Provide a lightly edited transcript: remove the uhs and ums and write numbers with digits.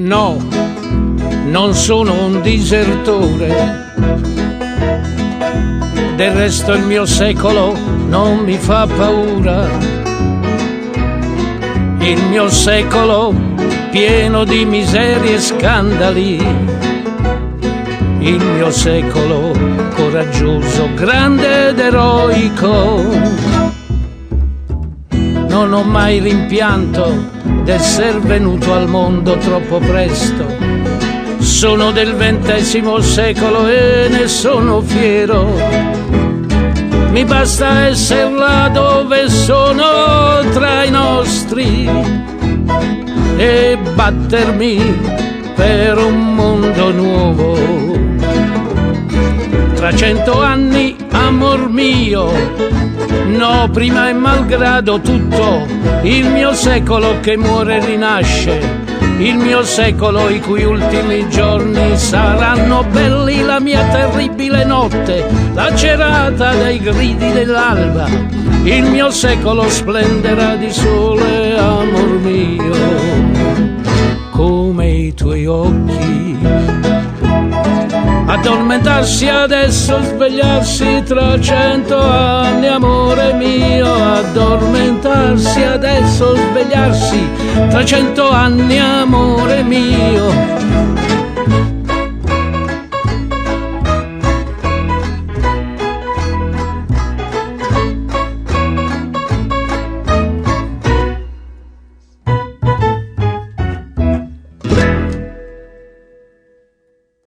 No, non sono un disertore. Del resto il mio secolo non mi fa paura. Il mio secolo pieno di miserie e scandali. Il mio secolo coraggioso, grande ed eroico. Non ho mai rimpianto d'esser venuto al mondo troppo presto. Sono del XX secolo e ne sono fiero. Mi basta essere là dove sono tra i nostri e battermi per un mondo nuovo. Tra 100 anni, amor mio, no, prima e malgrado tutto, il mio secolo che muore e rinasce, il mio secolo i cui ultimi giorni saranno belli, la mia terribile notte, lacerata dai gridi dell'alba, il mio secolo splenderà di sole, amor mio, come i tuoi occhi. Addormentarsi adesso, svegliarsi tra 100 anni, amore mio. Addormentarsi adesso, svegliarsi tra 100 anni, amore mio.